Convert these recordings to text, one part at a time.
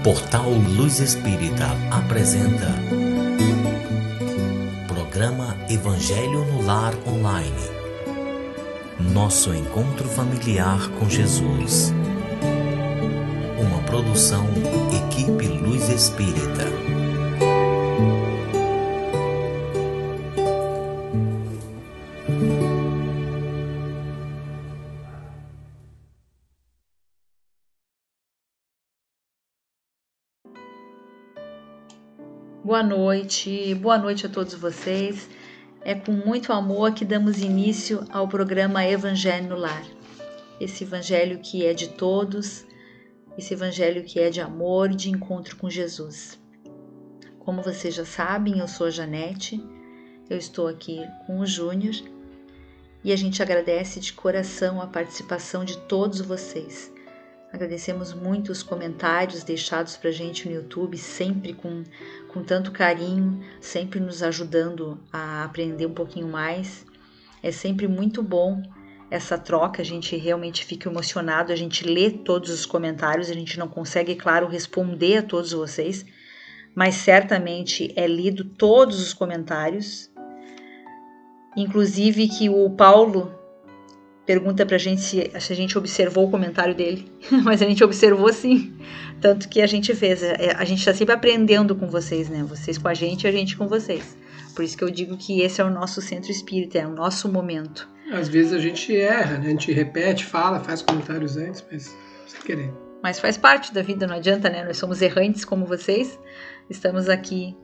Portal Luz Espírita apresenta Programa Evangelho no Lar Online. Nosso encontro familiar com Jesus. Uma produção Equipe Luz Espírita. Boa noite a todos vocês. É com muito amor que damos início ao programa Evangelho no Lar. Esse evangelho que é de todos, esse evangelho que é de amor e de encontro com Jesus. Como vocês já sabem, eu sou a Janete, eu estou aqui com o Júnior e a gente agradece de coração a participação de todos vocês. Agradecemos muito os comentários deixados pra gente no YouTube, sempre com tanto carinho, sempre nos ajudando a aprender um pouquinho mais. É sempre muito bom essa troca, a gente realmente fica emocionado, a gente lê todos os comentários, a gente não consegue, claro, responder a todos vocês, mas certamente é lido todos os comentários. Inclusive que o Paulo pergunta pra gente se a gente observou o comentário dele, mas a gente observou sim, tanto que a gente fez, a gente tá sempre aprendendo com vocês, né, vocês com a gente com vocês, por isso que eu digo que esse é o nosso centro espírita, é o nosso momento. Às vezes a gente erra, né? A gente repete, fala, faz comentários antes, mas sem querer. Mas faz parte da vida, não adianta, né, nós somos errantes como vocês, estamos aqui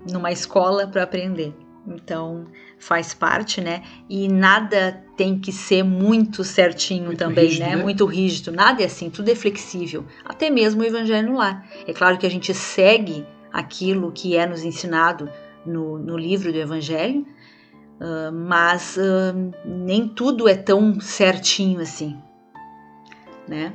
numa escola para aprender. Então faz parte, né? E nada tem que ser muito certinho muito também, rígido, né? Muito rígido. Nada é assim, tudo é flexível. Até mesmo o Evangelho no Lar. É claro que a gente segue aquilo que é nos ensinado no livro do Evangelho, mas nem tudo é tão certinho assim, né?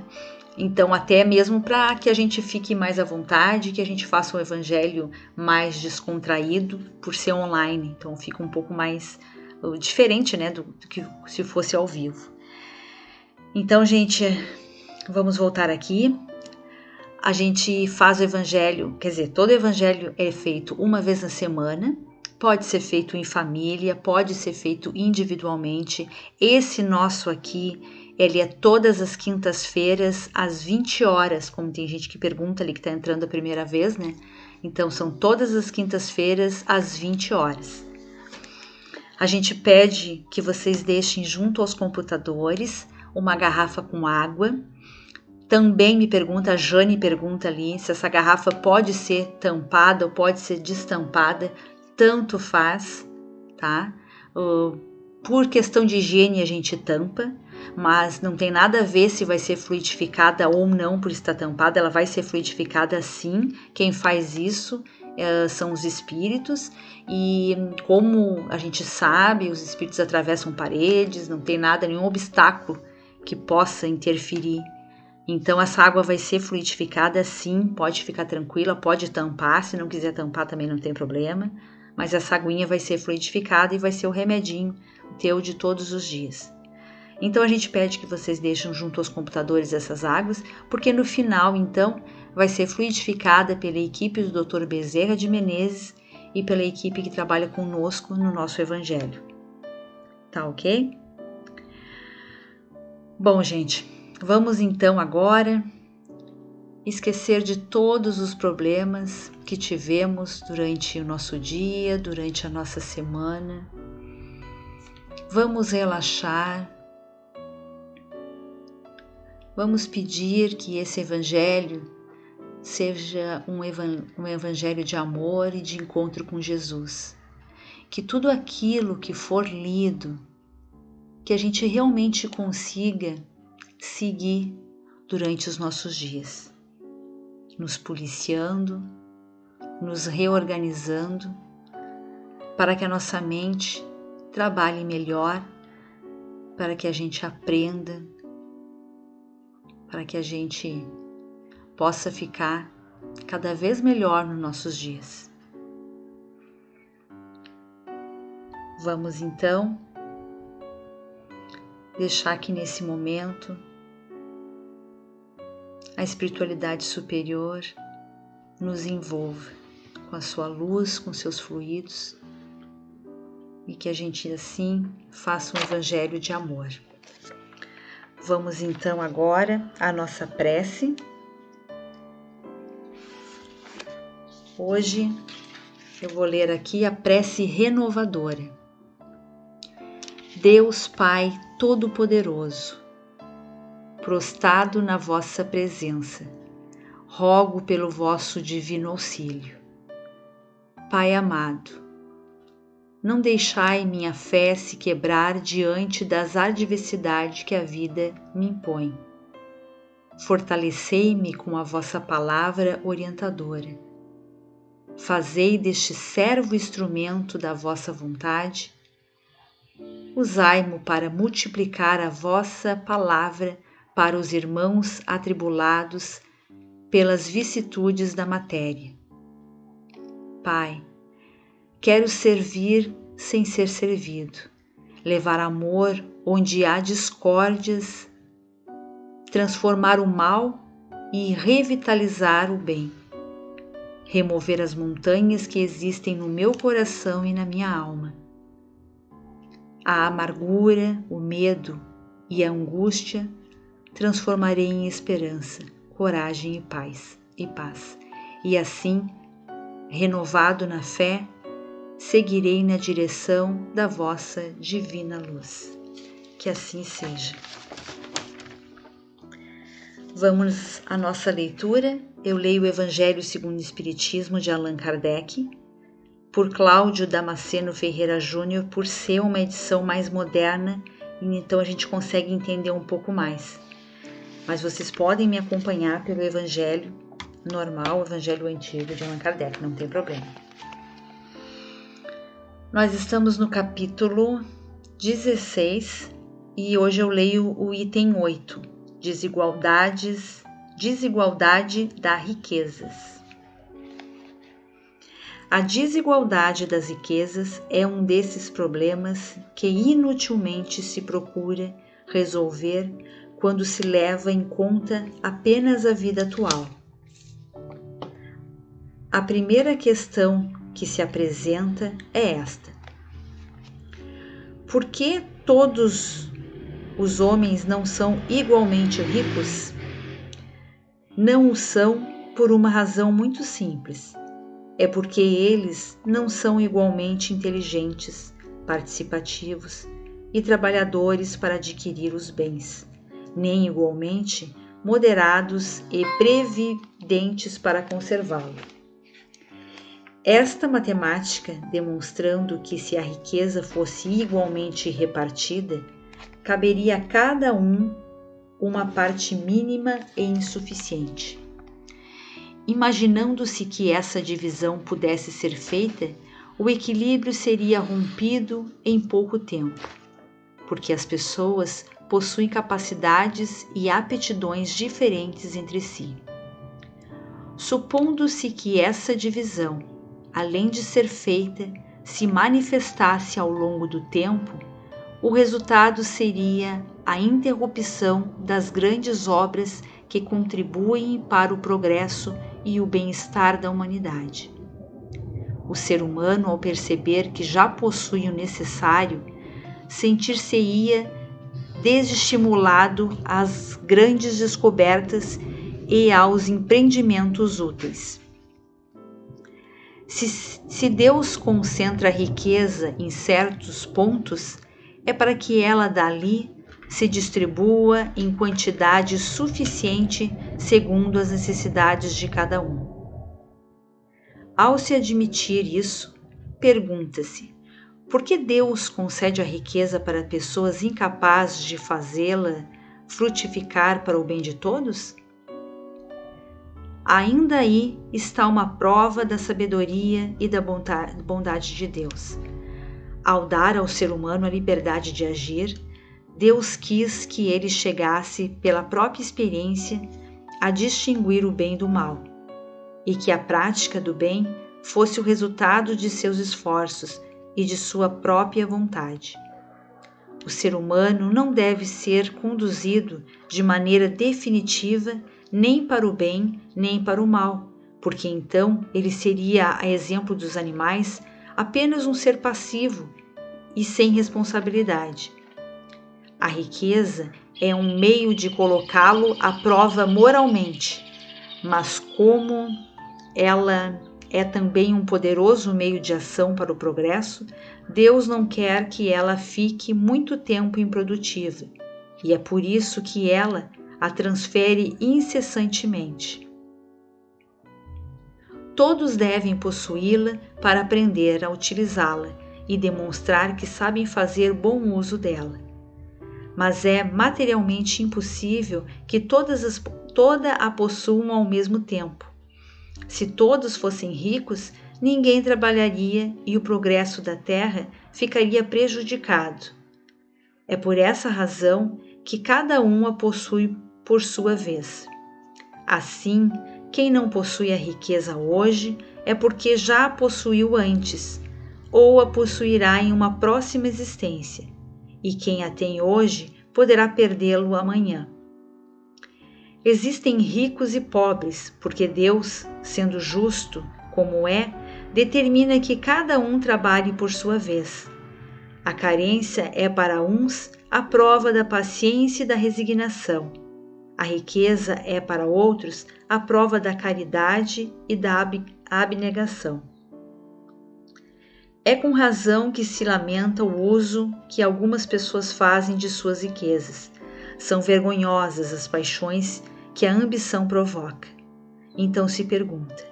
Então, até mesmo para que a gente fique mais à vontade, que a gente faça um evangelho mais descontraído por ser online. Então, fica um pouco mais diferente, né, do que se fosse ao vivo. Então, gente, vamos voltar aqui. A gente faz o evangelho, quer dizer, todo evangelho é feito uma vez na semana. Pode ser feito em família, pode ser feito individualmente. Esse nosso aqui, ele é todas as quintas-feiras, às 20 horas, como tem gente que pergunta ali, que está entrando a primeira vez, né? Então, são todas as quintas-feiras, às 20 horas. A gente pede que vocês deixem junto aos computadores uma garrafa com água. Também a Jane pergunta ali, se essa garrafa pode ser tampada ou pode ser destampada. Tanto faz, tá? Por questão de higiene a gente tampa, mas não tem nada a ver se vai ser fluidificada ou não por estar tampada, ela vai ser fluidificada sim. Quem faz isso são os espíritos, e como a gente sabe, os espíritos atravessam paredes, não tem nenhum obstáculo que possa interferir. Então essa água vai ser fluidificada sim, pode ficar tranquila, pode tampar, se não quiser tampar também não tem problema, mas essa aguinha vai ser fluidificada e vai ser o remedinho teu de todos os dias. Então a gente pede que vocês deixem junto aos computadores essas águas, porque no final então vai ser fluidificada pela equipe do Dr. Bezerra de Menezes e pela equipe que trabalha conosco no nosso evangelho. Tá ok? Bom, gente, vamos então agora esquecer de todos os problemas que tivemos durante o nosso dia, durante a nossa semana. Vamos relaxar. Vamos pedir que esse evangelho seja um evangelho de amor e de encontro com Jesus. Que tudo aquilo que for lido, que a gente realmente consiga seguir durante os nossos dias, nos policiando, nos reorganizando, para que a nossa mente trabalhe melhor, para que a gente aprenda, para que a gente possa ficar cada vez melhor nos nossos dias. Vamos então deixar que nesse momento a espiritualidade superior nos envolva com a sua luz, com seus fluidos, e que a gente assim faça um evangelho de amor. Vamos então agora à nossa prece. Hoje eu vou ler aqui a prece renovadora. Deus Pai Todo-Poderoso, prostrado na vossa presença, rogo pelo vosso divino auxílio. Pai amado, não deixai minha fé se quebrar diante das adversidades que a vida me impõe. Fortalecei-me com a vossa palavra orientadora. Fazei deste servo instrumento da vossa vontade. Usai-mo para multiplicar a vossa palavra para os irmãos atribulados pelas vicissitudes da matéria. Pai, quero servir sem ser servido, levar amor onde há discórdias, transformar o mal e revitalizar o bem, remover as montanhas que existem no meu coração e na minha alma. A amargura, o medo e a angústia transformarei em esperança, coragem e paz. E assim, renovado na fé, seguirei na direção da vossa divina luz. Que assim seja. Vamos à nossa leitura. Eu leio o Evangelho segundo o Espiritismo de Allan Kardec, por Cláudio Damasceno Ferreira Júnior, por ser uma edição mais moderna, e então a gente consegue entender um pouco mais. Mas vocês podem me acompanhar pelo Evangelho normal, o Evangelho antigo de Allan Kardec, não tem problema. Nós estamos no capítulo 16 e hoje eu leio o item 8, desigualdade das riquezas. A desigualdade das riquezas é um desses problemas que inutilmente se procura resolver quando se leva em conta apenas a vida atual. A primeira questão que se apresenta é esta: por que todos os homens não são igualmente ricos? Não o são por uma razão muito simples. É porque eles não são igualmente inteligentes, participativos e trabalhadores para adquirir os bens, nem igualmente moderados e previdentes para conservá-lo. Esta matemática, demonstrando que se a riqueza fosse igualmente repartida, caberia a cada um uma parte mínima e insuficiente. Imaginando-se que essa divisão pudesse ser feita, o equilíbrio seria rompido em pouco tempo, porque as pessoas possuem capacidades e aptidões diferentes entre si. Supondo-se que essa divisão, além de ser feita, se manifestasse ao longo do tempo, o resultado seria a interrupção das grandes obras que contribuem para o progresso e o bem-estar da humanidade. O ser humano, ao perceber que já possui o necessário, sentir-se-ia desestimulado às grandes descobertas e aos empreendimentos úteis. Se Deus concentra a riqueza em certos pontos, é para que ela dali se distribua em quantidade suficiente segundo as necessidades de cada um. Ao se admitir isso, pergunta-se: por que Deus concede a riqueza para pessoas incapazes de fazê-la frutificar para o bem de todos? Ainda aí está uma prova da sabedoria e da bondade de Deus. Ao dar ao ser humano a liberdade de agir, Deus quis que ele chegasse, pela própria experiência, a distinguir o bem do mal, e que a prática do bem fosse o resultado de seus esforços e de sua própria vontade. O ser humano não deve ser conduzido de maneira definitiva nem para o bem, nem para o mal, porque então ele seria, a exemplo dos animais, apenas um ser passivo e sem responsabilidade. A riqueza é um meio de colocá-lo à prova moralmente, mas como ela é também um poderoso meio de ação para o progresso, Deus não quer que ela fique muito tempo improdutiva, e é por isso que ela a transfere incessantemente. Todos devem possuí-la para aprender a utilizá-la e demonstrar que sabem fazer bom uso dela. Mas é materialmente impossível que toda a possuam ao mesmo tempo. Se todos fossem ricos, ninguém trabalharia e o progresso da Terra ficaria prejudicado. É por essa razão que cada um a possui por sua vez. Assim, quem não possui a riqueza hoje é porque já a possuiu antes, ou a possuirá em uma próxima existência, e quem a tem hoje poderá perdê-lo amanhã. Existem ricos e pobres, porque Deus, sendo justo como é, determina que cada um trabalhe por sua vez. A carência é para uns a prova da paciência e da resignação. A riqueza é para outros a prova da caridade e da abnegação. É com razão que se lamenta o uso que algumas pessoas fazem de suas riquezas. São vergonhosas as paixões que a ambição provoca. Então se pergunta: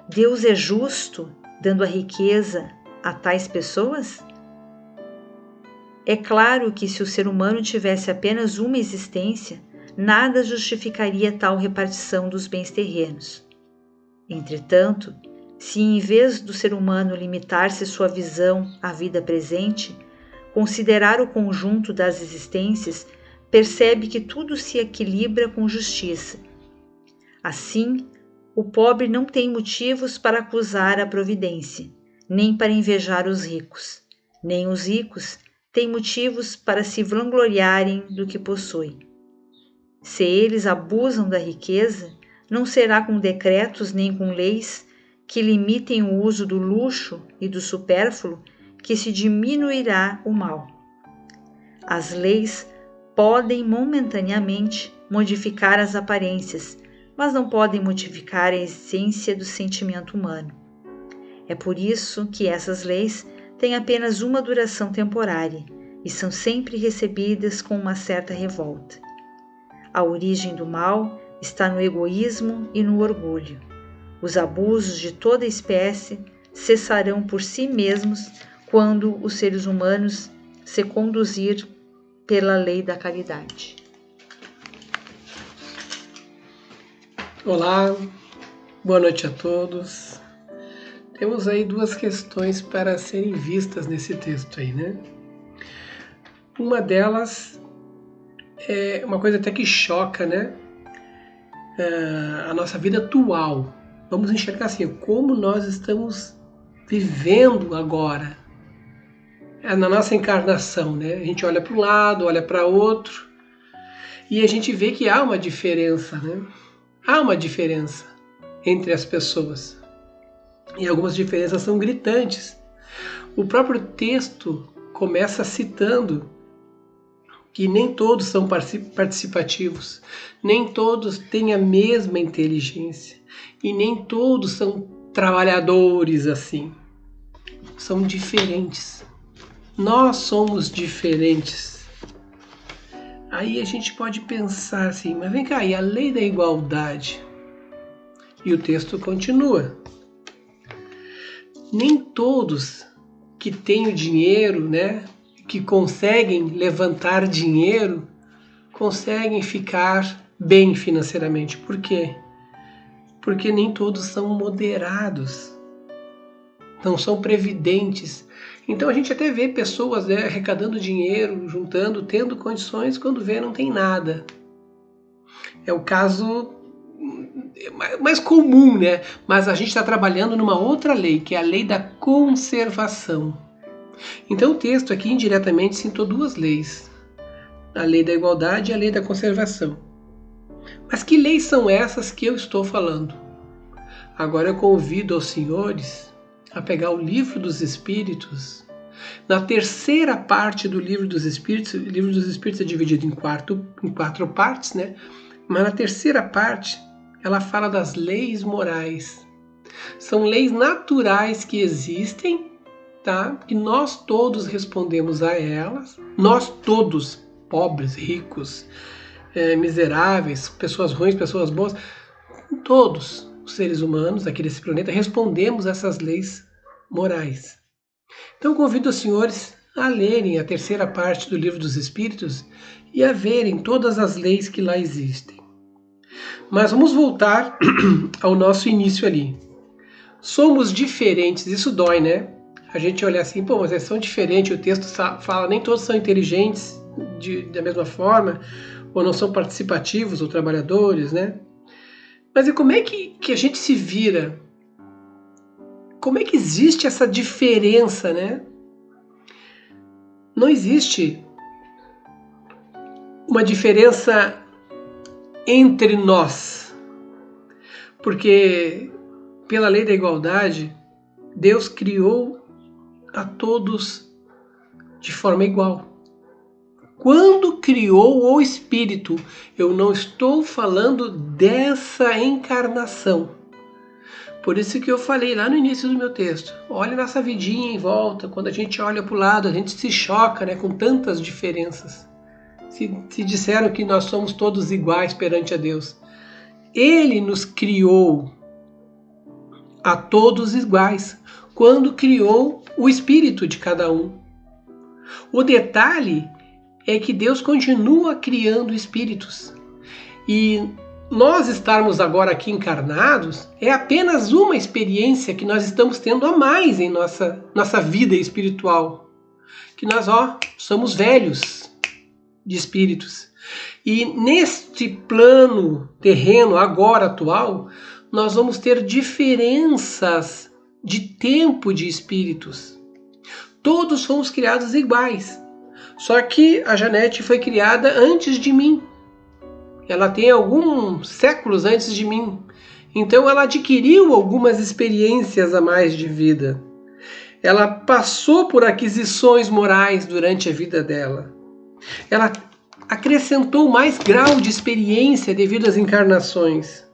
Deus é justo dando a riqueza a tais pessoas? É claro que se o ser humano tivesse apenas uma existência, nada justificaria tal repartição dos bens terrenos. Entretanto, se em vez do ser humano limitar-se sua visão à vida presente, considerar o conjunto das existências, percebe que tudo se equilibra com justiça. Assim, o pobre não tem motivos para acusar a providência, nem para invejar os ricos, nem os ricos têm motivos para se vangloriarem do que possuem. Se eles abusam da riqueza, não será com decretos nem com leis que limitem o uso do luxo e do supérfluo que se diminuirá o mal. As leis podem momentaneamente modificar as aparências, mas não podem modificar a essência do sentimento humano. É por isso que essas leis têm apenas uma duração temporária e são sempre recebidas com uma certa revolta. A origem do mal está no egoísmo e no orgulho. Os abusos de toda espécie cessarão por si mesmos quando os seres humanos se conduzir pela lei da caridade. Olá, boa noite a todos. Temos aí duas questões para serem vistas nesse texto aí, né? Uma delas é uma coisa até que choca, né? A nossa vida atual. Vamos enxergar assim, como nós estamos vivendo agora, na nossa encarnação, né? A gente olha para um lado, olha para outro, e a gente vê que há uma diferença, né? Há uma diferença entre as pessoas. E algumas diferenças são gritantes. O próprio texto começa citando que nem todos são participativos, nem todos têm a mesma inteligência e nem todos são trabalhadores assim. São diferentes. Nós somos diferentes. Aí a gente pode pensar assim, mas vem cá, e a lei da igualdade? E o texto continua. Nem todos que têm o dinheiro, né, que conseguem levantar dinheiro, conseguem ficar bem financeiramente. Por quê? Porque nem todos são moderados, não são previdentes. Então a gente até vê pessoas, né, arrecadando dinheiro, juntando, tendo condições, quando vê não tem nada. É o caso mais comum, né? Mas a gente está trabalhando numa outra lei, que é a lei da conservação. Então o texto aqui indiretamente citou duas leis, a lei da igualdade e a lei da conservação. Mas que leis são essas que eu estou falando? Agora eu convido aos senhores a pegar o Livro dos Espíritos. Na terceira parte do Livro dos Espíritos, o Livro dos Espíritos é dividido em quatro partes, né? Mas na terceira parte, ela fala das leis morais. São leis naturais que existem, tá? E nós todos respondemos a elas. Nós todos, pobres, ricos, miseráveis, pessoas ruins, pessoas boas, todos os seres humanos aqui desse planeta respondemos a essas leis morais. Então convido os senhores a lerem a terceira parte do Livro dos Espíritos e a verem todas as leis que lá existem. Mas vamos voltar ao nosso início ali. Somos diferentes, isso dói, né? A gente olha assim, pô, mas eles são diferentes, o texto fala, nem todos são inteligentes da mesma forma, ou não são participativos ou trabalhadores, né? Mas e como é que a gente se vira? Como é que existe essa diferença, né? Não existe uma diferença entre nós, porque pela lei da igualdade, Deus criou a todos de forma igual. Quando criou o Espírito, eu não estou falando dessa encarnação. Por isso que eu falei lá no início do meu texto, olha nossa vidinha em volta, quando a gente olha para o lado, a gente se choca, né, com tantas diferenças. Se disseram que nós somos todos iguais perante a Deus. Ele nos criou a todos iguais, quando criou o espírito de cada um. O detalhe é que Deus continua criando espíritos. E nós estarmos agora aqui encarnados é apenas uma experiência que nós estamos tendo a mais em nossa vida espiritual. Que nós, somos velhos de espíritos. E neste plano terreno, agora atual, nós vamos ter diferenças de tempo de espíritos. Todos fomos criados iguais. Só que a Janete foi criada antes de mim. Ela tem alguns séculos antes de mim. Então ela adquiriu algumas experiências a mais de vida. Ela passou por aquisições morais durante a vida dela. Ela acrescentou mais grau de experiência devido às encarnações.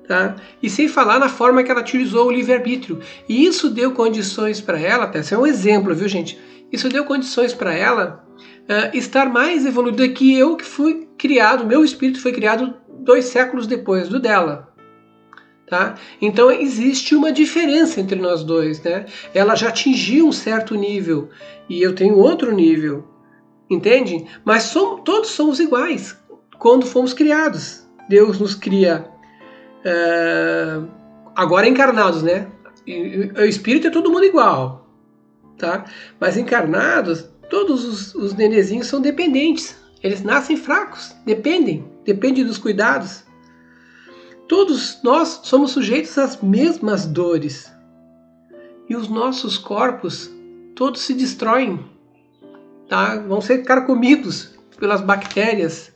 Tá? E sem falar na forma que ela utilizou o livre-arbítrio. E isso deu condições para ela, até esse é um exemplo, viu gente? Isso deu condições para ela estar mais evoluída que eu, que fui criado, meu espírito foi criado 2 séculos depois do dela. Tá? Então existe uma diferença entre nós dois, né? Ela já atingiu um certo nível e eu tenho outro nível, entende? Mas todos somos iguais quando fomos criados. Deus nos cria agora encarnados, né? E o espírito é todo mundo igual, tá? Mas encarnados, todos os nenezinhos são dependentes. Eles nascem fracos, dependem dos cuidados. Todos nós somos sujeitos às mesmas dores. E os nossos corpos todos se destroem, tá? Vão ser carcomidos pelas bactérias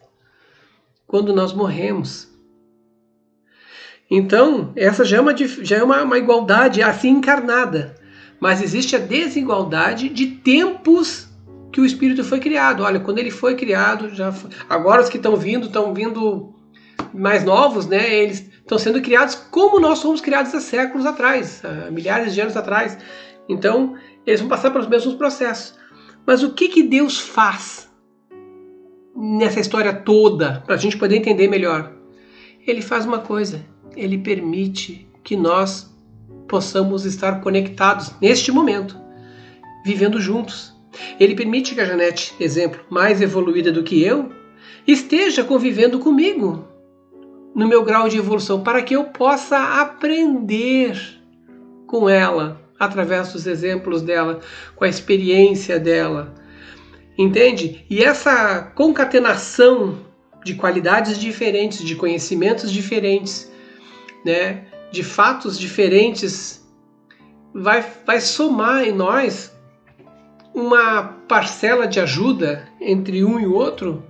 quando nós morremos. Então, essa já é uma igualdade assim encarnada. Mas existe a desigualdade de tempos que o espírito foi criado. Olha, quando ele foi criado, agora os que estão vindo mais novos, né? Eles estão sendo criados como nós fomos criados há séculos atrás, há milhares de anos atrás. Então, eles vão passar pelos mesmos processos. Mas o que Deus faz nessa história toda, para a gente poder entender melhor? Ele faz uma coisa. Ele permite que nós possamos estar conectados neste momento, vivendo juntos. Ele permite que a Janete, exemplo, mais evoluída do que eu, esteja convivendo comigo no meu grau de evolução, para que eu possa aprender com ela, através dos exemplos dela, com a experiência dela. Entende? E essa concatenação de qualidades diferentes, de conhecimentos diferentes, né, de fatos diferentes, vai somar em nós uma parcela de ajuda entre um e o outro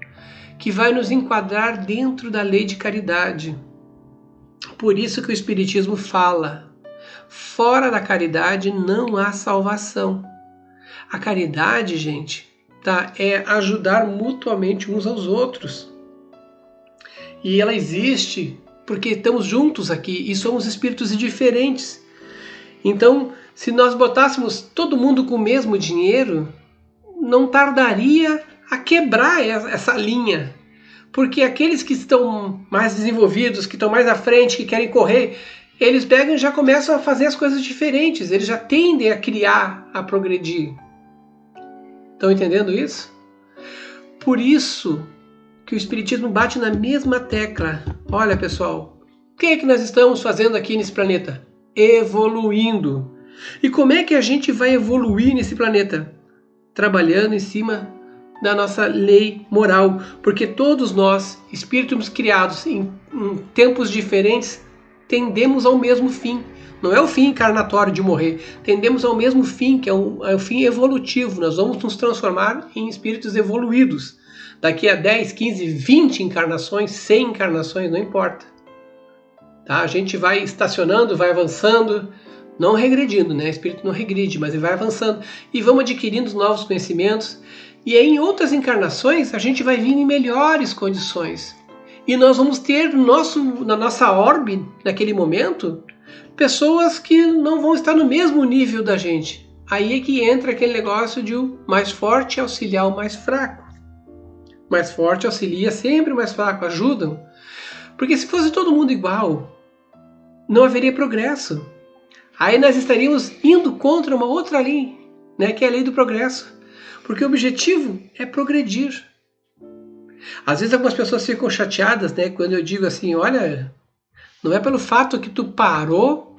que vai nos enquadrar dentro da lei de caridade. Por isso que o Espiritismo fala: fora da caridade não há salvação. A caridade, gente, tá, é ajudar mutuamente uns aos outros. E ela existe porque estamos juntos aqui e somos espíritos diferentes. Então, se nós botássemos todo mundo com o mesmo dinheiro, não tardaria a quebrar essa linha. Porque aqueles que estão mais desenvolvidos, que estão mais à frente, que querem correr, eles pegam e já começam a fazer as coisas diferentes. Eles já tendem a criar, a progredir. Estão entendendo isso? Por isso que o Espiritismo bate na mesma tecla. Olha, pessoal, o que é que nós estamos fazendo aqui nesse planeta? Evoluindo. E como é que a gente vai evoluir nesse planeta? Trabalhando em cima da nossa lei moral. Porque todos nós, espíritos criados em tempos diferentes, tendemos ao mesmo fim. Não é o fim encarnatório de morrer. Tendemos ao mesmo fim, que é o fim evolutivo. Nós vamos nos transformar em espíritos evoluídos. Daqui a 10, 15, 20 encarnações, 100 encarnações, não importa. Tá? A gente vai estacionando, vai avançando, não regredindo, né? O espírito não regride, mas ele vai avançando. E vamos adquirindo novos conhecimentos. E aí, em outras encarnações, a gente vai vir em melhores condições. E nós vamos ter na nossa orbe, naquele momento, pessoas que não vão estar no mesmo nível da gente. Aí é que entra aquele negócio de o mais forte auxiliar o mais fraco. O mais forte auxilia sempre o mais fraco, ajudam. Porque se fosse todo mundo igual, não haveria progresso. Aí nós estaríamos indo contra uma outra lei, né, que é a lei do progresso. Porque o objetivo é progredir. Às vezes algumas pessoas ficam chateadas, né, quando eu digo assim, olha, não é pelo fato que tu parou,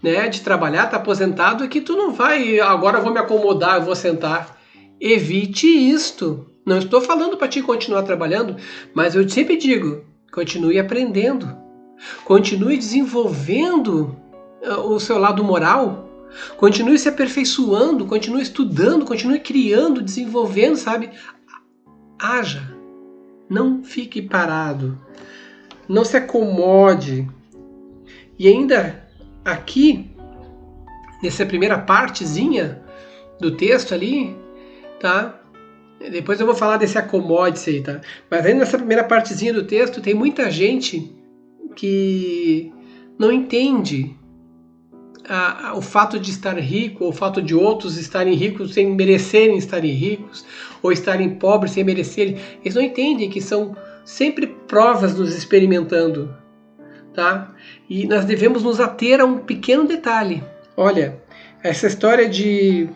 né, de trabalhar, tá aposentado, é que tu não vai, agora eu vou me acomodar, eu vou sentar. Evite isto. Não estou falando para ti continuar trabalhando, mas eu sempre digo, continue aprendendo. Continue desenvolvendo o seu lado moral. Continue se aperfeiçoando, continue estudando, continue criando, desenvolvendo, sabe? Haja. Não fique parado. Não se acomode. E ainda aqui, nessa primeira partezinha do texto ali, tá? Depois eu vou falar desse acomode-se aí, tá? Mas ainda nessa primeira partezinha do texto tem muita gente que não entende o fato de estar rico, ou o fato de outros estarem ricos sem merecerem estarem ricos, ou estarem pobres sem merecerem. Eles não entendem que são sempre provas nos experimentando, tá? E nós devemos nos ater a um pequeno detalhe. Olha, essa história de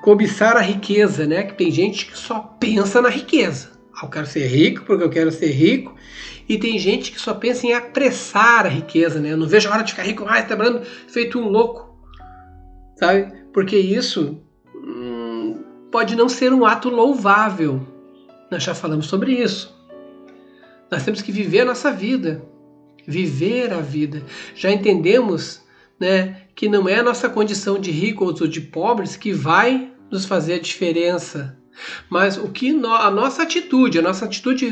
cobiçar a riqueza, né? Que tem gente que só pensa na riqueza. Eu quero ser rico porque eu quero ser rico. E tem gente que só pensa em apressar a riqueza, né? Eu não vejo a hora de ficar rico mais, trabalhando feito um louco, sabe? Porque isso pode não ser um ato louvável. Nós já falamos sobre isso. Nós temos que viver a nossa vida. Viver a vida. Já entendemos, né, que não é a nossa condição de rico ou de pobres que vai nos fazer a diferença. Mas a nossa atitude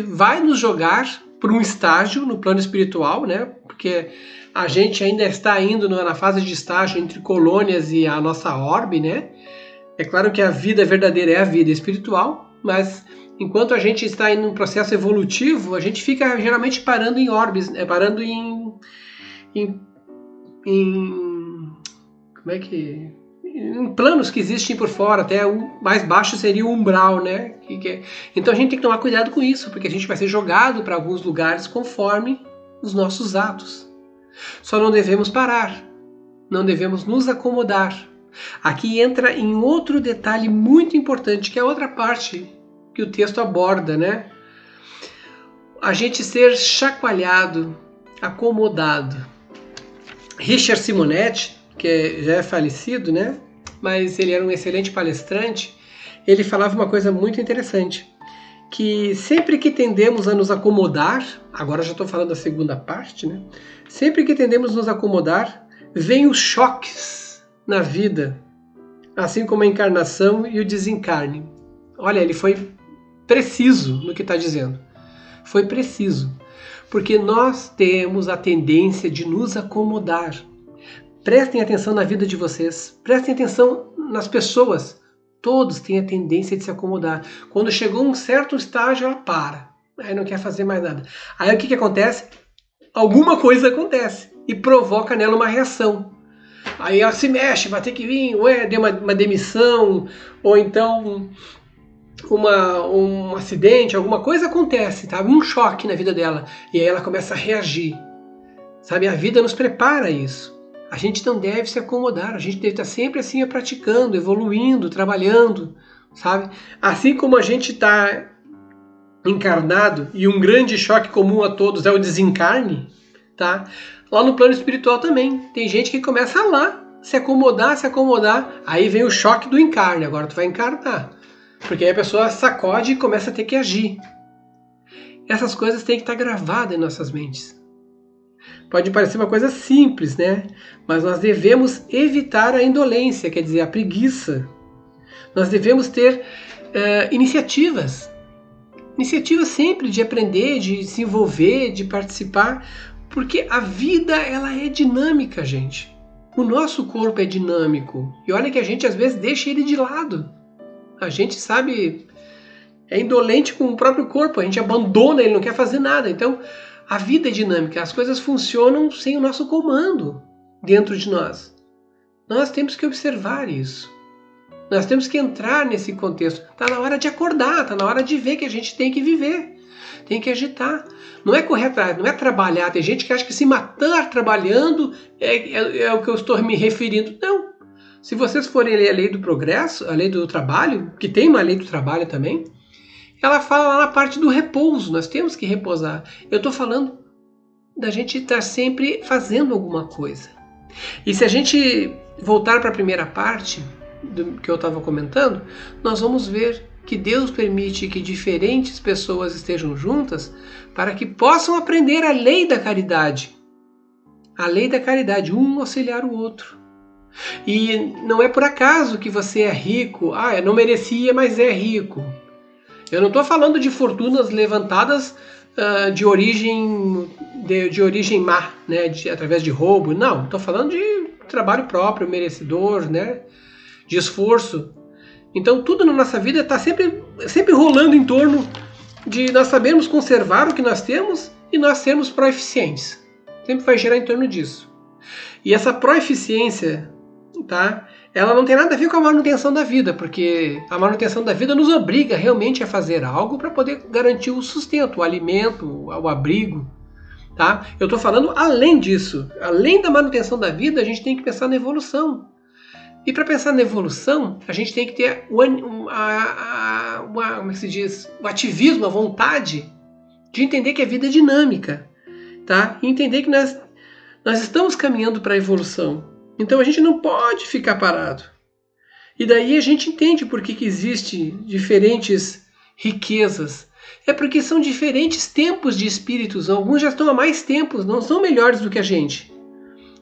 vai nos jogar para um estágio no plano espiritual, né? Porque a gente ainda está indo na fase de estágio entre colônias e a nossa orbe, né? É claro que a vida verdadeira é a vida espiritual, mas enquanto a gente está em um processo evolutivo, a gente fica geralmente parando em orbes, parando em planos que existem por fora, até o mais baixo seria o umbral, né? Então a gente tem que tomar cuidado com isso, porque a gente vai ser jogado para alguns lugares conforme os nossos atos. Só não devemos parar, não devemos nos acomodar. Aqui entra em outro detalhe muito importante, que é a outra parte que o texto aborda, né? A gente ser chacoalhado, acomodado. Richard Simonetti, que já é falecido, né? Mas ele era um excelente palestrante, ele falava uma coisa muito interessante, que sempre que tendemos a nos acomodar, agora já estou falando da segunda parte, né? Sempre que tendemos a nos acomodar, vêm os choques na vida, assim como a encarnação e o desencarne. Olha, ele foi preciso no que está dizendo. Foi preciso, porque nós temos a tendência de nos acomodar. Prestem atenção na vida de vocês, prestem atenção nas pessoas. Todos têm a tendência de se acomodar. Quando chegou um certo estágio, ela para. Aí não quer fazer mais nada. Aí o que acontece? Alguma coisa acontece e provoca nela uma reação. Aí ela se mexe, vai ter que vir, deu uma demissão, ou então um acidente, alguma coisa acontece, tá? Um choque na vida dela. E aí ela começa a reagir. Sabe, a vida nos prepara a isso. A gente não deve se acomodar, a gente deve estar sempre assim praticando, evoluindo, trabalhando, sabe? Assim como a gente está encarnado e um grande choque comum a todos é o desencarne, tá? Lá no plano espiritual também tem gente que começa lá se acomodar, aí vem o choque do encarne, agora tu vai encarnar, porque aí a pessoa sacode e começa a ter que agir. Essas coisas têm que estar gravadas em nossas mentes. Pode parecer uma coisa simples, né? Mas nós devemos evitar a indolência, quer dizer, a preguiça. Nós devemos ter iniciativas. Iniciativas sempre de aprender, de se envolver, de participar. Porque a vida, ela é dinâmica, gente. O nosso corpo é dinâmico. E olha que a gente, às vezes, deixa ele de lado. A gente, sabe, é indolente com o próprio corpo. A gente abandona ele, não quer fazer nada. Então, a vida é dinâmica, as coisas funcionam sem o nosso comando dentro de nós. Nós temos que observar isso. Nós temos que entrar nesse contexto. Está na hora de acordar, está na hora de ver que a gente tem que viver, tem que agitar. Não é correr atrás, não é trabalhar. Tem gente que acha que se matar trabalhando é o que eu estou me referindo. Não. Se vocês forem ler a lei do progresso, a lei do trabalho, que tem uma lei do trabalho também, ela fala lá na parte do repouso, nós temos que repousar. Eu estou falando da gente estar sempre fazendo alguma coisa. E se a gente voltar para a primeira parte do que eu estava comentando, nós vamos ver que Deus permite que diferentes pessoas estejam juntas para que possam aprender a lei da caridade. A lei da caridade, um auxiliar o outro. E não é por acaso que você é rico, eu não merecia, mas é rico. Eu não estou falando de fortunas levantadas de origem má, né, através de roubo. Não, estou falando de trabalho próprio, merecedor, né, de esforço. Então tudo na nossa vida está sempre rolando em torno de nós sabermos conservar o que nós temos e nós sermos proeficientes. Sempre vai girar em torno disso. E essa proeficiência, tá? Ela não tem nada a ver com a manutenção da vida, porque a manutenção da vida nos obriga realmente a fazer algo para poder garantir o sustento, o alimento, o abrigo. Tá? Eu estou falando além disso. Além da manutenção da vida, a gente tem que pensar na evolução. E para pensar na evolução, a gente tem que ter como é que se diz? O ativismo, a vontade de entender que a vida é dinâmica. Tá? E entender que nós estamos caminhando para a evolução. Então a gente não pode ficar parado. E daí a gente entende por que existem diferentes riquezas. É porque são diferentes tempos de espíritos. Alguns já estão há mais tempos, não são melhores do que a gente.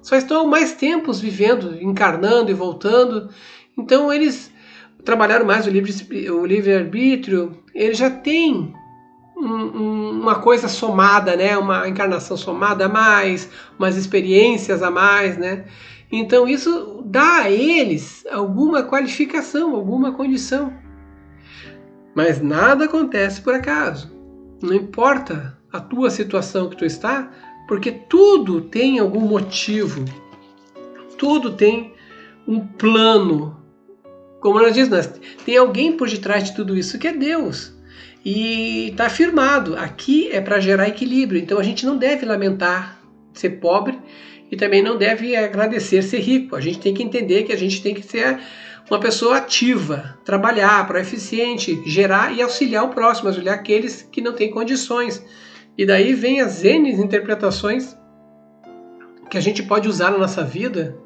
Só estão há mais tempos vivendo, encarnando e voltando. Então eles trabalharam mais o livre-arbítrio. Eles já têm uma coisa somada, né? Uma encarnação somada a mais, umas experiências a mais, né? Então isso dá a eles alguma qualificação, alguma condição. Mas nada acontece por acaso. Não importa a tua situação que tu está, porque tudo tem algum motivo. Tudo tem um plano. Como nós dizemos, tem alguém por detrás de tudo isso que é Deus. E está afirmado, aqui é para gerar equilíbrio. Então a gente não deve lamentar ser pobre e também não deve agradecer ser rico. A gente tem que entender que a gente tem que ser uma pessoa ativa, trabalhar, proeficiente, gerar e auxiliar o próximo, auxiliar aqueles que não têm condições. E daí vem as N interpretações que a gente pode usar na nossa vida,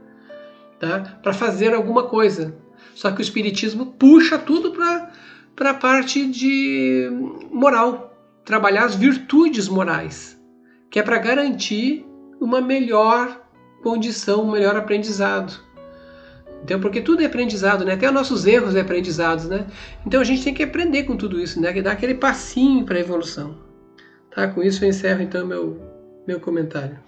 tá, para fazer alguma coisa. Só que o Espiritismo puxa tudo para a parte de moral, trabalhar as virtudes morais, que é para garantir uma melhor condição, um melhor aprendizado. Então, porque tudo é aprendizado, né? Até os nossos erros é aprendizados, né? Então a gente tem que aprender com tudo isso, né? Que dá aquele passinho para a evolução. Com isso eu encerro então meu comentário.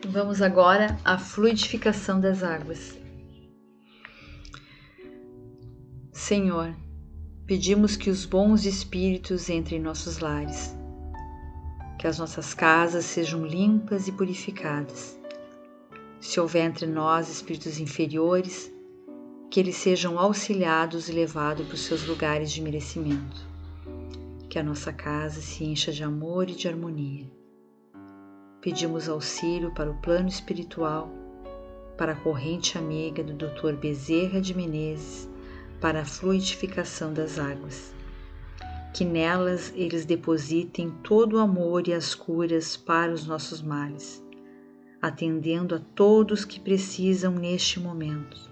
Vamos agora à fluidificação das águas. Senhor, pedimos que os bons espíritos entrem em nossos lares, que as nossas casas sejam limpas e purificadas. Se houver entre nós espíritos inferiores, que eles sejam auxiliados e levados para os seus lugares de merecimento. Que a nossa casa se encha de amor e de harmonia. Pedimos auxílio para o plano espiritual, para a corrente amiga do Dr. Bezerra de Menezes, para a fluidificação das águas. Que nelas eles depositem todo o amor e as curas para os nossos males, atendendo a todos que precisam neste momento,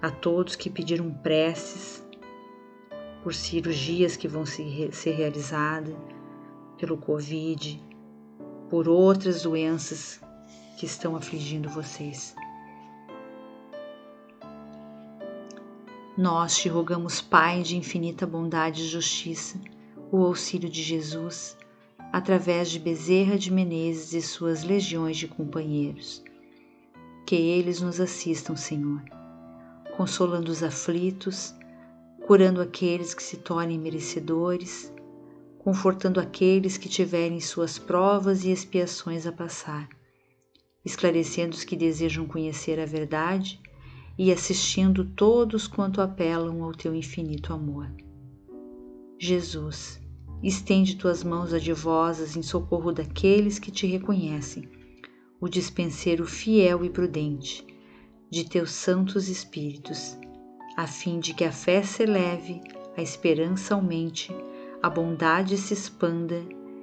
a todos que pediram preces por cirurgias que vão ser realizadas, pelo Covid, por outras doenças que estão afligindo vocês. Nós te rogamos, Pai de infinita bondade e justiça, o auxílio de Jesus, através de Bezerra de Menezes e suas legiões de companheiros. Que eles nos assistam, Senhor, consolando os aflitos, curando aqueles que se tornem merecedores, confortando aqueles que tiverem suas provas e expiações a passar, esclarecendo os que desejam conhecer a verdade e assistindo todos quanto apelam ao teu infinito amor. Jesus, estende tuas mãos adivosas em socorro daqueles que te reconhecem, o dispenseiro fiel e prudente de teus santos espíritos, a fim de que a fé se eleve, a esperança aumente, a bondade se expanda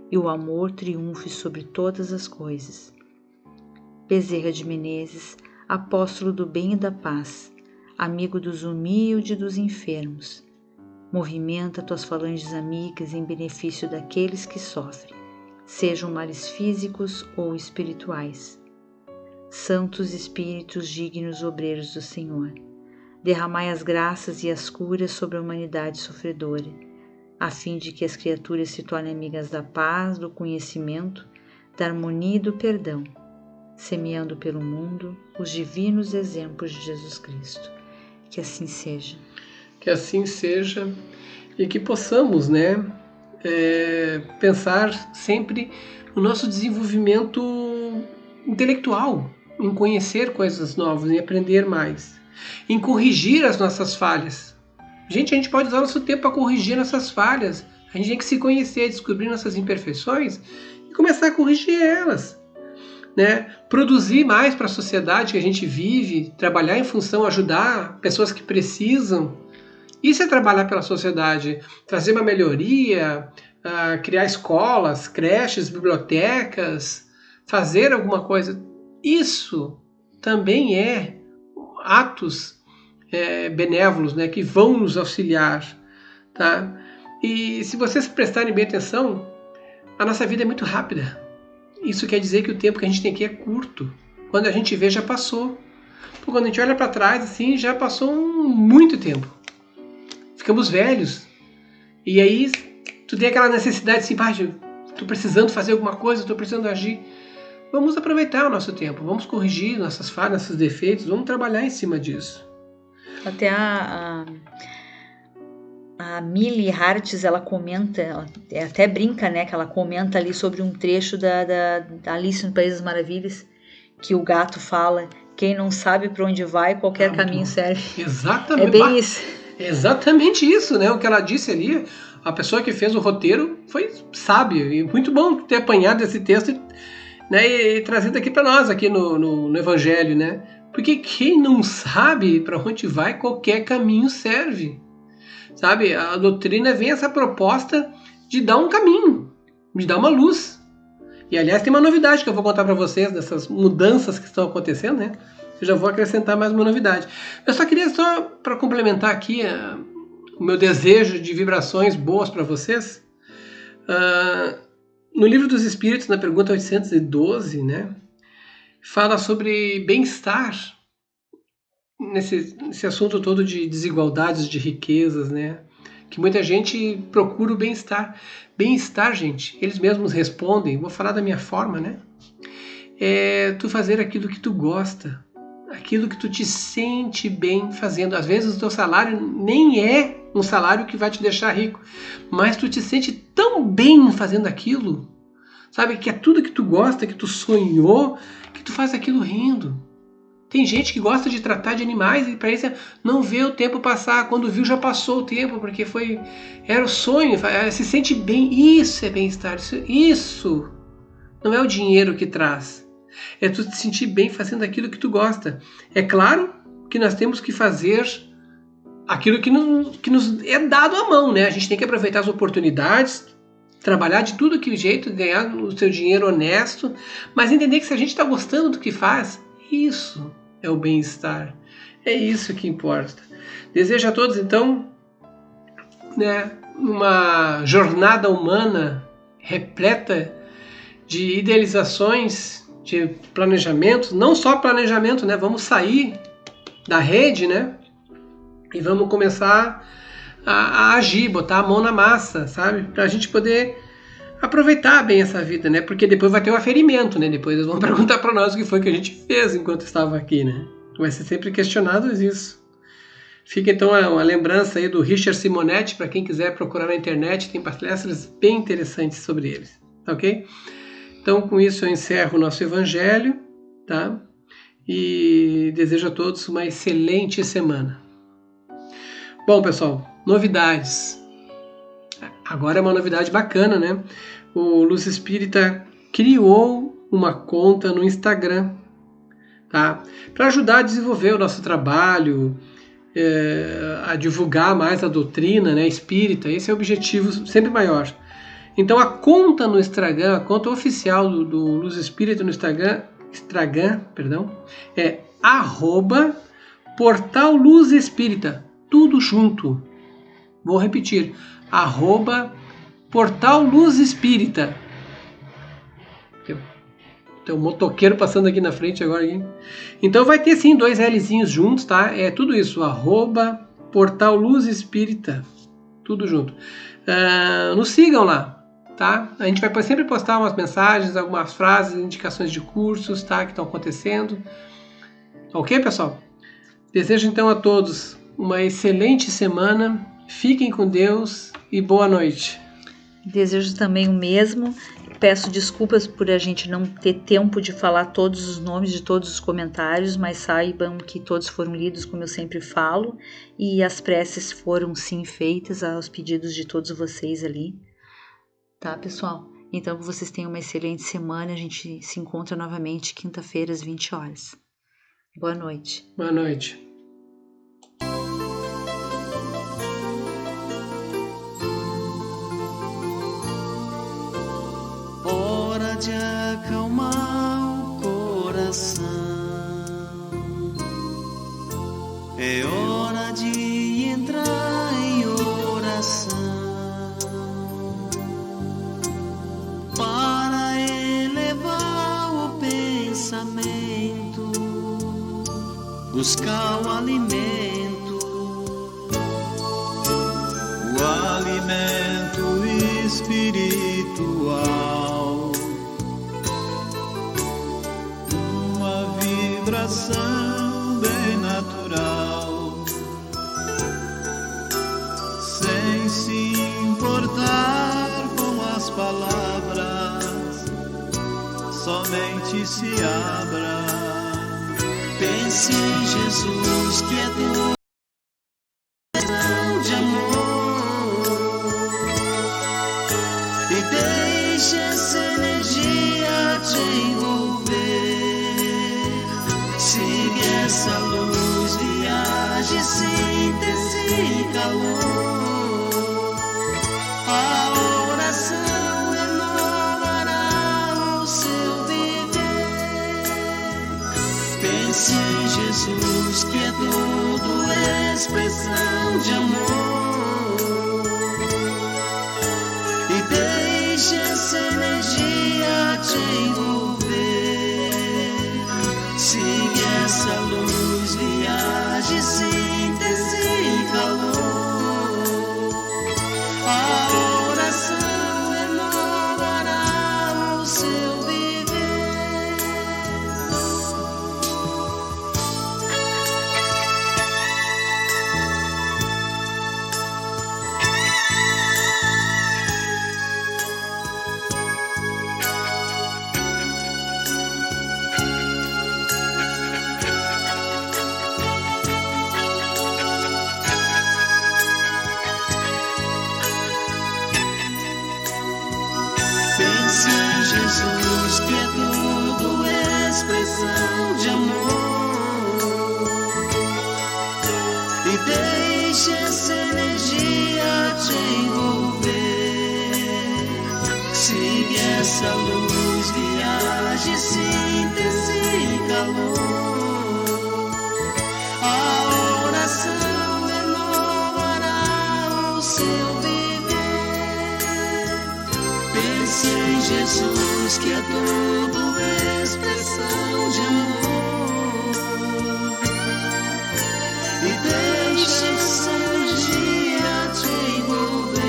e o amor triunfe sobre todas as coisas. Bezerra de Menezes, apóstolo do bem e da paz, amigo dos humildes e dos enfermos, movimenta tuas falanges amigas em benefício daqueles que sofrem, sejam males físicos ou espirituais. Santos Espíritos dignos obreiros do Senhor, derramai as graças e as curas sobre a humanidade sofredora, a fim de que as criaturas se tornem amigas da paz, do conhecimento, da harmonia e do perdão, semeando pelo mundo os divinos exemplos de Jesus Cristo. Que assim seja. Que assim seja e que possamos, pensar sempre no nosso desenvolvimento intelectual, em conhecer coisas novas, em aprender mais, em corrigir as nossas falhas. Gente, a gente pode usar nosso tempo para corrigir nossas falhas. A gente tem que se conhecer, descobrir nossas imperfeições e começar a corrigir elas. Produzir mais para a sociedade que a gente vive, trabalhar em função, ajudar pessoas que precisam. Isso é trabalhar pela sociedade, trazer uma melhoria, criar escolas, creches, bibliotecas, fazer alguma coisa. Isso também é atos benévolos, que vão nos auxiliar. Tá? E se vocês prestarem bem atenção, a nossa vida é muito rápida. Isso quer dizer que o tempo que a gente tem aqui é curto. Quando a gente vê, já passou. Quando a gente olha para trás, assim, já passou muito tempo. Ficamos velhos. E aí, tu tem aquela necessidade assim, estou precisando fazer alguma coisa, estou precisando agir. Vamos aproveitar o nosso tempo, vamos corrigir nossas falhas, nossos defeitos, vamos trabalhar em cima disso. Até a Millie Hartz, ela comenta, ela até brinca, que ela comenta ali sobre um trecho da Alice no País das Maravilhas, que o gato fala, quem não sabe para onde vai, qualquer caminho serve. Exatamente. É bem isso. Exatamente isso, o que ela disse ali, a pessoa que fez o roteiro foi sábia, e muito bom ter apanhado esse texto e trazido aqui para nós, aqui no Evangelho, porque quem não sabe para onde vai, qualquer caminho serve. Sabe, a doutrina vem essa proposta de dar um caminho, de dar uma luz. E aliás, tem uma novidade que eu vou contar para vocês dessas mudanças que estão acontecendo, Eu já vou acrescentar mais uma novidade. Eu só queria, para complementar aqui o meu desejo de vibrações boas para vocês, no Livro dos Espíritos, na pergunta 812, fala sobre bem-estar, nesse assunto todo de desigualdades, de riquezas, que muita gente procura o bem-estar. Bem-estar, gente, eles mesmos respondem, vou falar da minha forma, né? É tu fazer aquilo que tu gosta, aquilo que tu te sente bem fazendo. Às vezes o teu salário nem é um salário que vai te deixar rico, mas tu te sente tão bem fazendo aquilo, sabe? Que é tudo que tu gosta, que tu sonhou, que tu faz aquilo rindo. Tem gente que gosta de tratar de animais e para isso não vê o tempo passar. Quando viu já passou o tempo, porque era o sonho, se sente bem. Isso é bem-estar, isso não é o dinheiro que traz. É tu te sentir bem fazendo aquilo que tu gosta. É claro que nós temos que fazer aquilo que nos é dado à mão, né? A gente tem que aproveitar as oportunidades, trabalhar de tudo que jeito, ganhar o seu dinheiro honesto, mas entender que se a gente está gostando do que faz, isso é o bem-estar. É isso que importa. Desejo a todos, então, né, uma jornada humana repleta de idealizações, de planejamentos, não só planejamento, né? Vamos sair da rede, né? E vamos começar a agir, botar a mão na massa, sabe? Para a gente poder aproveitar bem essa vida, né? Porque depois vai ter o aferimento, né? Depois eles vão perguntar para nós o que foi que a gente fez enquanto estava aqui, né? Vai ser sempre questionado isso. Fica então uma lembrança aí do Richard Simonetti, para quem quiser procurar na internet, tem palestras bem interessantes sobre eles, tá ok? Então com isso eu encerro o nosso evangelho, tá? E desejo a todos uma excelente semana. Bom, pessoal, novidades. Agora é uma novidade bacana, né? O Luz Espírita criou uma conta no Instagram, tá? Para ajudar a desenvolver o nosso trabalho, a divulgar mais a doutrina, né, espírita. Esse é o objetivo sempre maior. Então a conta no Instagram, a conta oficial do Luz Espírita no Instagram, é @Portal Luz Espírita, tudo junto. Vou repetir, @Portal Luz Espírita. Tem um motoqueiro passando aqui na frente agora. Hein? Então vai ter sim 2 Lzinhos juntos, tá? É tudo isso, @Portal Luz Espírita. Tudo junto. Nos sigam lá, tá? A gente vai sempre postar umas mensagens, algumas frases, indicações de cursos, tá? Que estão acontecendo. Ok, pessoal? Desejo então a todos uma excelente semana. Fiquem com Deus e boa noite. Desejo também o mesmo. Peço desculpas por a gente não ter tempo de falar todos os nomes de todos os comentários, mas saibam que todos foram lidos, como eu sempre falo, e as preces foram sim feitas aos pedidos de todos vocês ali. Tá, pessoal? Então, que vocês tenham uma excelente semana. A gente se encontra novamente quinta-feira às 20 horas. Boa noite. Boa noite. De acalmar o coração, é hora de entrar em oração, para elevar o pensamento, buscar o alimento espiritual. Vibração bem natural, sem se importar com as palavras, somente se abra. Pense em Jesus, que é tua de amor, e deixe essa energia te envolver. Siga essa luz, viaje, síntese e calor. A oração renovará o seu viver. Pense em Jesus, que é tudo expressão de amor, e deixe essa energia te envolver. Siga essa luz, viaje, síntese e calor. deixe essa energia te envolver. Siga essa luz, viaje, síntese e calor. A oração renovará o seu viver. Pense em Jesus, que é tudo expressão de amor. E deixe essa energia te envolver.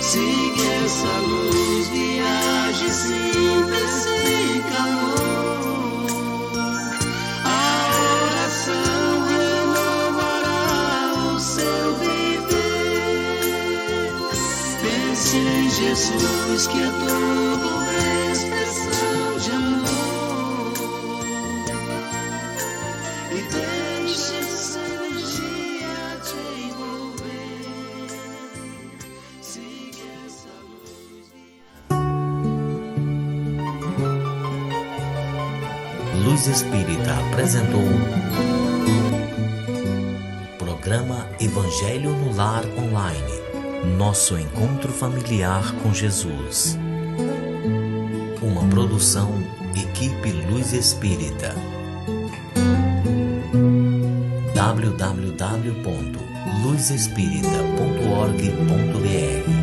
Siga essa luz, viaje, síntese e calor. A oração renovará o seu viver. Pense em Jesus, que é tudo expressão de amor. E deixe essa energia te envolver. Siga essa luz. Luz Espírita apresentou programa Evangelho no Lar Online. Nosso encontro familiar com Jesus. Uma produção Equipe Luz Espírita. www.luzespírita.org.br